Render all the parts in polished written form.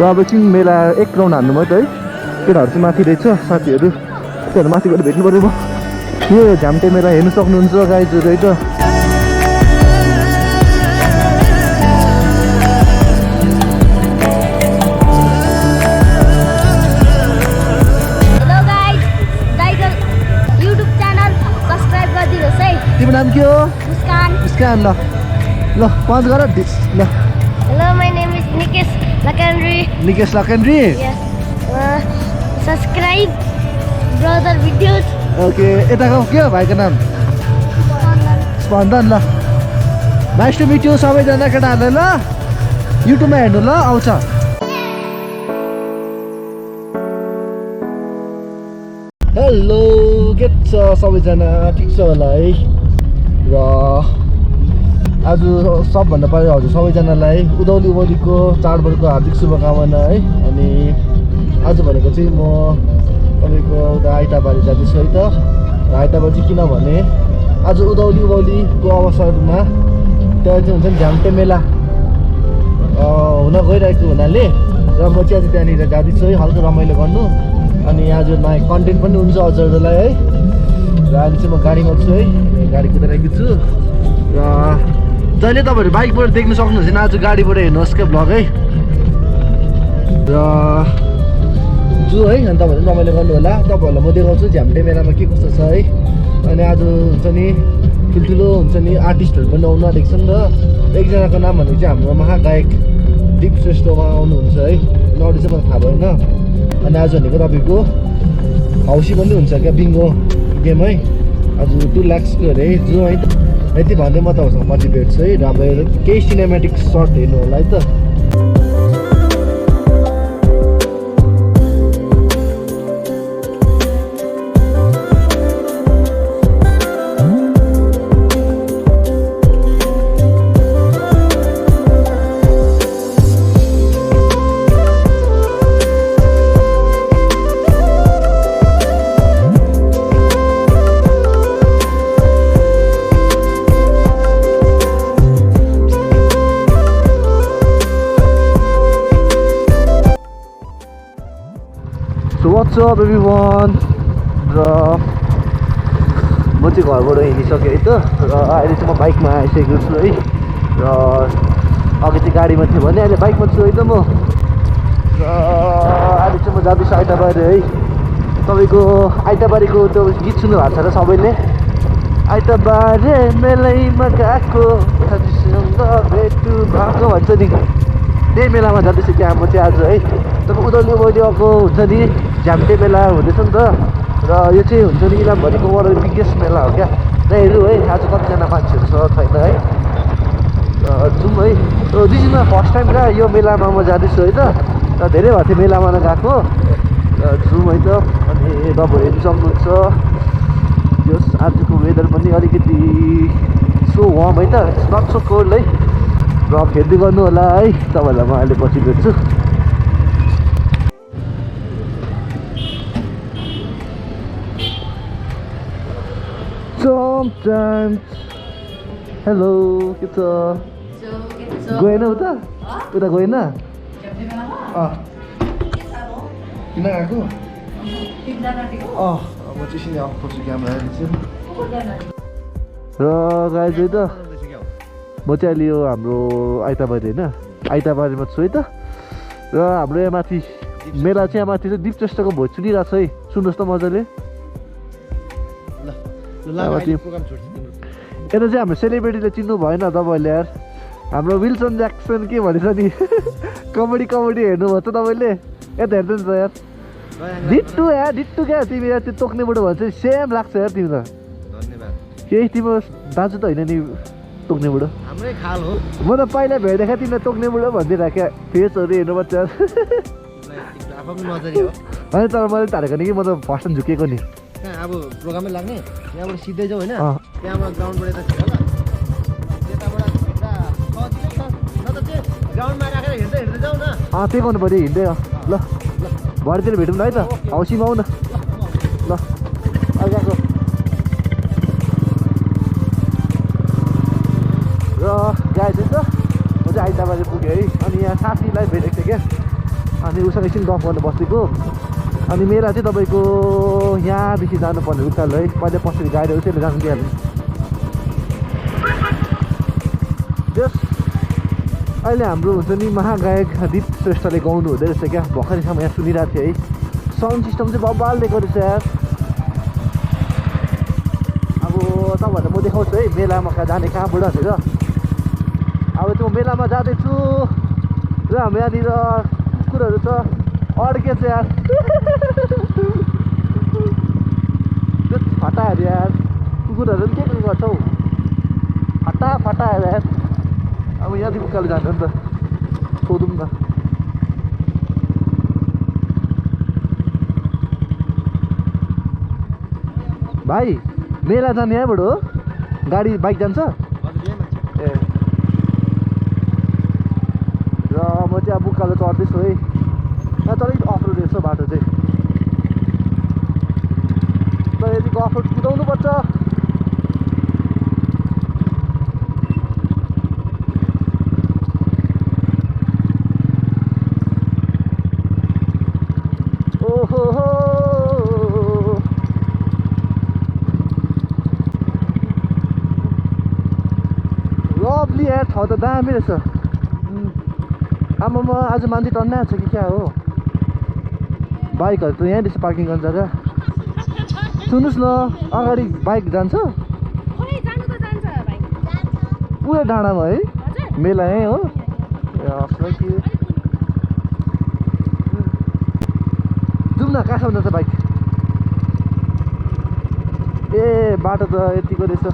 अब एकछिन मेला एक राउन्ड हान्नु भयो त है केटाहरू चाहिँ माथि रहेछ साथीहरू त्योहरू माथि गएर भेट्नु पऱ्यो यो झाम्टे मेला हेर्नु सक्नुहुन्छ गाइजहरू है त तिम्रो नाम के हो मुस्कान ल ल पहुँच गर ल Hello, my name is Nikesh Lakandri. Yes. Subscribe brother videos. Okay यताको के हो भाइको नाम स्पन्दन ल नाइस टु मिट यु सबैजना केटाहरूले ल युट्युबमा हेर्नु ल आउँछ हेलो के छ सबैजना ठिक छ होला है र आज सबभन्दा पहिला हजुर सबैजनालाई उभौलीको चाडपर्वको हार्दिक शुभकामना है अनि आज भनेको चाहिँ म तपाईँको उता आइताबारी जाँदैछु है त आइताबार चाहिँ किनभने आज उभौलीको अवसरमा त्यहाँ चाहिँ हुन्छ नि झ्याम्टे मेला हुन गइरहेको हुनाले र म चाहिँ आज त्यहाँनिर जाँदैछु है हल्का रमाइलो गर्नु अनि आज नयाँ कन्टेन्ट पनि हुन्छ हजुरहरूलाई है र अहिले चाहिँ म गाडीमा छु है गाडी कुदाइरहेको छु र जहिले तपाईँहरू बाइकबाट देख्नु सक्नुहुन्छ नि आज गाडीबाट हेर्नुहोस् क्या भ्लग है र जू है अनि तपाईँहरू रमाइलो गर्नु होला तपाईँहरूलाई म देखाउँछु झ्याम्टे मेलामा के कस्तो छ है अनि आज हुन्छ नि ठुल्ठुलो हुन्छ नि आर्टिस्टहरू पनि आउनु आँटेको छ नि त एकजनाको नाम भनेको चाहिँ हाम्रो महागायक दीप श्रेष्ठ उहाँ आउनुहुन्छ है अरू चाहिँ मलाई थाहा भएन अनि आज भनेको तपाईँको हौसी पनि हुन्छ क्या बिङ्गो गेम है आज 2 लाखको अरे जो है यति भन्दै म तपाईँसँग पछि भेट्छु है र अब केही सिनेमेटिक सर्ट हेर्नु होला है त What's up everyone? र म चाहिँ घरबाट हिँडिसकेँ है त र अहिले चाहिँ म बाइकमा आइसकेको छु है र अघि चाहिँ गाडीमा थियो भने अहिले बाइकमा छु है त म र अहिले चाहिँ म जाँदैछु आइताबारी है तपाईँको आइताबारीको त्यो गीत सुन्नु भएको छ र सबैले आइताबारे मेलैमा गएको भेटु भएको भन्छ नि त्यही मेलामा जाँदैछु क्या म चाहिँ आज है तपाईँ उभौली आएको हुन्छ नि झ्याम्टे मेला हुँदैछ नि त र यो चाहिँ हुन्छ नि इलाम भनेको वान अफ द बिगेस्ट मेला हो क्या र हेरौँ है आज कतिजना मान्छेहरू छ छैन है जाउँ है this is my first time क्या यो मेलामा म जाँदैछु है त र धेरै भएको थियो मेलामा गएको जाउँ है त अनि तपाईँहरू हेर्नु सक्नुहुन्छ यो आजको वेदर पनि अलिकति सो वार्म है त इट्स नट सो कोल्ड है र फेरि गर्नु होला है तपाईँहरूलाई म अहिले पछि भेट्छु Sometimes हेलो के छ गएन उता उता गएन किन गएको म चाहिँ सिधै अफ गर्छु क्यामेरा र गाइज है त म चाहिँ अहिले यो हाम्रो आइताबारी होइन आइताबारीमा छु है त र हाम्रो यहाँ माथि मेला चाहिँ यहाँ माथि चाहिँ दीप श्रेष्ठको भोज सुनिरहेको छ है सुन्नुहोस् त मजाले यता चाहिँ हाम्रो सेलिब्रेटीले चिन्नु भएन तपाईँहरूले यार हाम्रो विल्सन ज्याक्सन के भनेछ नि कमेडी हेर्नुभयो त तपाईँले यता हेर्दैन त यार डिट्टु क्या तिमी यार त्यो तोक्ने बुढो भन्छ सेम लाग्छ यार तिमी त केही तिम्रो दाजु त होइन नि तोक्ने बुढो हाम्रै खाल हो म त पहिला भेट्दा तिमीलाई तोक्ने बुढो भनिदिइराखेँ फेसहरू हेर्नुपर्छ होइन तर मैले तारेको नि कि म त फर्स्ट टाइम झुकेको नि अब प्रोग्रामै लाग्ने यहाँबाट सिधै जाउँ होइन त्यहाँबाट ग्राउन्डबाट यता छिर ल त्यताबाट ग्राउन्डमा राखेर हिँड्दै जाउँ न त्यही गर्नु पऱ्यो हिँड्दै ल भरेतिर भेटौँ न है त हौसीमा आऊ न ल अर्काको र गाई चाहिँ त म चाहिँ आइताबारी पुगेँ है अनि यहाँ साथीलाई भेटेको थिएँ क्या अनि उसँग एकछिन गफ गर्नु बसेको। अनि मेला चाहिँ तपाईँको यहाँदेखि जानुपर्ने उकालो है, पहिला पछाडि गाडीहरू त्यसले जानु दिइहाल्नु। त्यस अहिले हाम्रो हुन्छ नि महागायक दिप श्रेष्ठले गाउनु हुँदै रहेछ क्या, भर्खरैसम्म यहाँ सुनिरहेको थियो है। साउन्ड सिस्टम चाहिँ बब्बाल दिएको रहेछ यार। अब तपाईँहरूलाई म देखाउँछु है मेलामा कहाँ जाने कहाँबाट भनेर। अब त्यो मेलामा जाँदैछु र हाम्रो यहाँनिर कुकुरहरू त अड्केछ यार। फटाहरू यार, कुकुरहरू पनि के गर्छौ, फटाएर यार। अब यहाँदेखि उकालो जान्छ नि त, सोधौँ न। भाइ मेला जाने यहाँबाट हो? गाडी बाइक जान्छ? ए र म चाहिँ अब उकालो चढ्दैछु है। यहाँ तर अफरोड रहेछ बाटो चाहिँ, तर यतिको अफरोड कुदाउनुपर्छ। लभली यार, ठाउँ त दामी रहेछ। आमामा आज मान्छे टन्ना छ कि क्या हो? बाइकहरू त यहीँ रहेछ पार्किङ गर्ने जग्गा। सुन्नुहोस् न, अगाडि बाइक जान्छ? पुरै डाँडामा है मेला यहीँ हो? ए हस् कि जाउँ न, कहाँसम्म जान्छ बाइक? ए बाटो त यतिको रहेछ।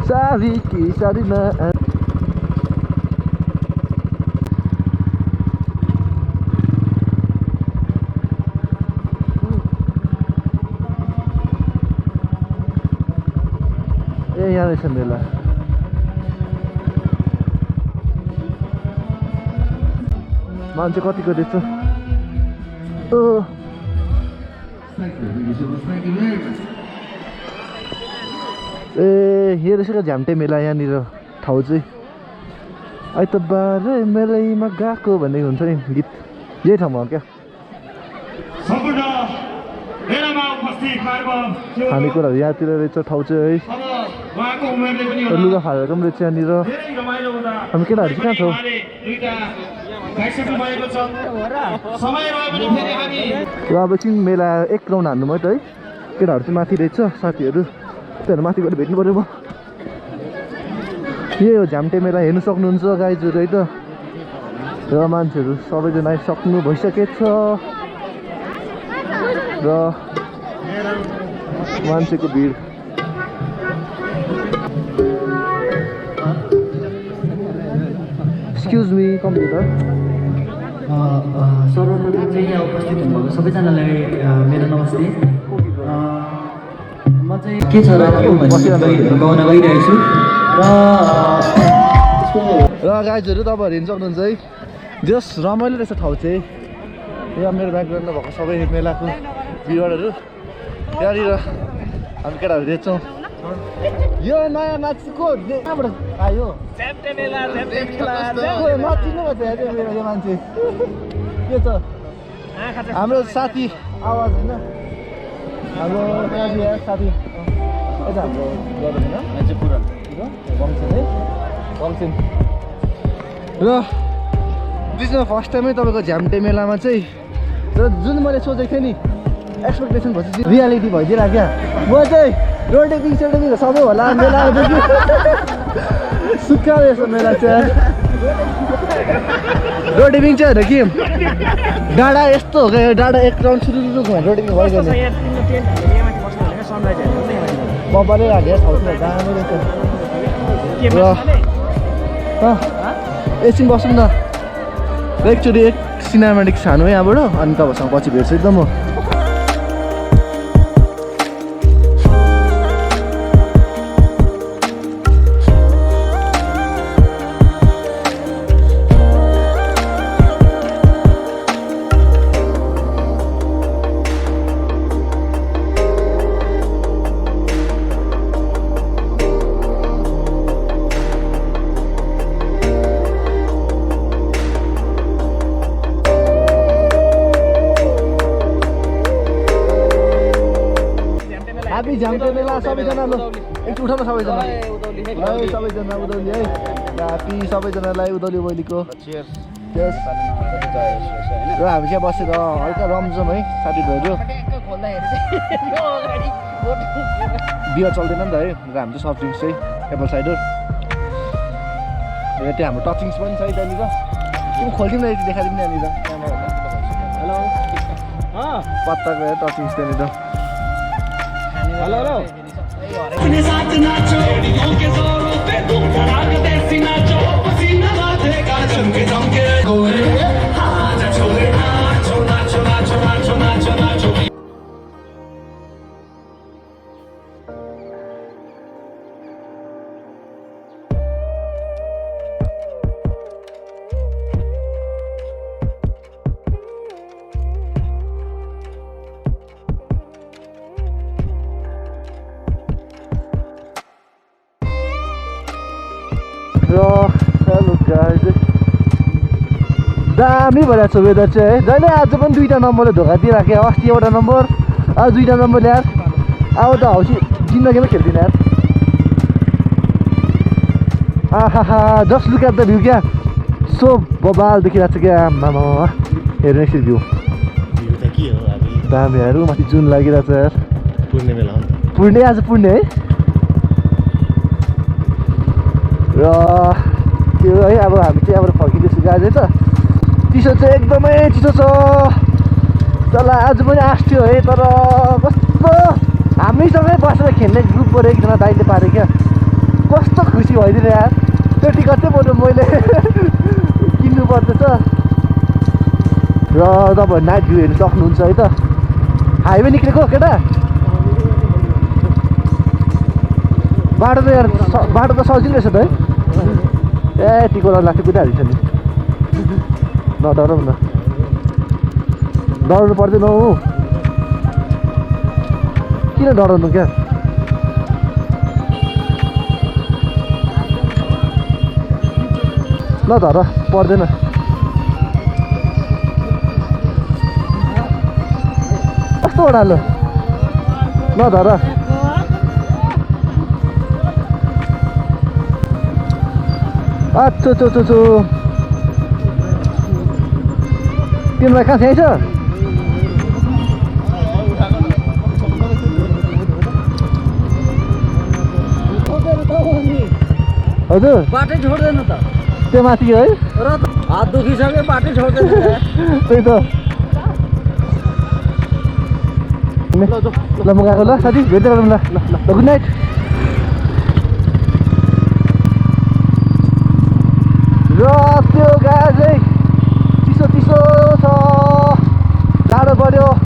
सारी कि सारीमा ए यहाँ रहेछ मेला। मान्छे कतिको रहेछ? ए यो रहेछ क्या झ्याम्टे मेला यहाँनिर ठाउँ चाहिँ। आइतबार मेलैमा गएको भन्ने हुन्छ नि गीत, यही ठाउँमा हो क्या। खानेकुराहरू यहाँतिर रहेछ ठाउँ चाहिँ है। लुगा फालेको पनि रहेछ यहाँनिर। हामी केटाहरू चाहिँ कहाँ छौँ? अब एकछिन मेला एक राउन्ड हान्नु भयो त है। केटाहरू चाहिँ माथि रहेछ, साथीहरू त्योहरू माथि गएर भेट्नु पऱ्यो म। यही हो झ्याम्टे मेला, हेर्नु सक्नुहुन्छ गाइजहरू है त। र मान्छेहरू सबैजना आइसक्नु भइसकेछ र मान्छेको भिड। Excuse me computer. सर्वप्रथम चाहिँ यहाँ उपस्थित हुनुभएको सबैजनालाई मेरो नमस्ते। म चाहिँ के छ र गाउन गइरहेको छु र गाइजहरू तपाईँहरू हेर्नु सक्नुहुन्छ है, जस रमाइलो रहेछ ठाउँ चाहिँ। यहाँ मेरो ब्याकग्राउन्डमा भएको सबै मेलाको भिडियोहरू यहाँनिर हामी केटाहरू देख्छौँ। यो नयाँ मान्छे को कहाँबाट आयो? नचिन्नु भएको छ यो मान्छे के छ? हाम्रो साथी आवाज होइन, हाम्रो साथी यता हाम्रो गङ्छेन है र बिचमा फर्स्ट टाइमै तपाईँको झ्याम्टे मेलामा चाहिँ। र जुन मैले सोचेको थिएँ नि, एक्सपेक्टेसन भएपछि रियालिटी भइदिएर क्या। म चाहिँ रोटेपिङ सोटेपिङ सबै होला मेला आएपछि सुक्खा रहेछ मेला चाहिँ। रोटेपिङ चाहिँ होइन कि डाँडा यस्तो हो क्या, डाँडा एक राउन्ड सुरु रोटेपिङ भइगयो नि। बब्बाले लाग्यो ठाउँ दामी रहेछ। र एकछिन बसौँ न, एकचोटि एक सिनेमेटिक छानु है यहाँबाट, अनि तपाईँसँग पछि भेट्छु एकदम म। सबैजना ल एकचोटि उठाउन सबैजना है सबैजना उधौली है ह्यापी सबैजनालाई उधौली ओलीको र हामी चाहिँ बसेर हल्का रम्जौँ है साथीभाइहरू बियर चल्दैन नि त है र हामी चाहिँ सफ्ट ड्रिङ्क्स चाहिँ एप्पल साइडर र त्यो हाम्रो टचिङ्स पनि छ है त्यहाँनिर त्यो खोलिदिउँ न यति देखाइदिउँ न यहाँनिर हेलो पत्ताको टचिङ्स त्यहाँनिर हेलो हेलो अपने साथ नाचो के जोरों पे तुम धड़ाक देसी नाचो पसीना माथेगा चमके चमके गोरे हाथ छोड़े नाचो नाचो नाचो नाचो नाचो नाचो हेलो गाइज दामी भइरहेको छ वेदर चाहिँ है जहिले आज पनि 2टा नम्बरले धोका दिइराख्यो अस्ति एउटा नम्बर आज 2टा नम्बर यार अब त हौसी जिन्दगीमै खेल्दिनँ यार आहा just look at the view क्या सो बबाल देखिरहेको छ क्या आमा हेर्नु एकछिन भ्यू त के हो हामी दामीहरू माथि जुन लागिरहेको छ यार पुर्णे बेला हो पुर्णे आज पुर्णे है र त्यो है अब हामी चाहिँ अब फर्किँदैछु गाजे त चिसो चाहिँ एकदमै चिसो छ चल आज पनि आस्थ्यो है तर कस्तो हामीसँगै बसेर खेल्ने ग्रुपबाट एकजना दाइले पारे क्या कस्तो खुसी भइदियो यार त्यो टिकट चाहिँ बरु मैले किन्नु पर्दैछ र तपाईँ नाइट भ्यू हेर्नु सक्नुहुन्छ है त हाइवे निक्लेको केटा बाटो त यार बाटो त सजिलो रहेछ त है ए टिको लाग्थ्यो कुदाइहालिन्छ नि नडराउ न डराउनु पर्दैन हौ किन डराउनु क्या ल धर पर्दैन कस्तो ओह्रालो ल धर अच्छा तिमीलाई कहाँ छ्याइछ हजुर बाटै छोड्दैन त त्यो माथि है र हात दुखिसक्यो बाटै छोड्दैन त्यही त ल म गएको ल साथी भेट्दै गरौँ ल गुड नाइट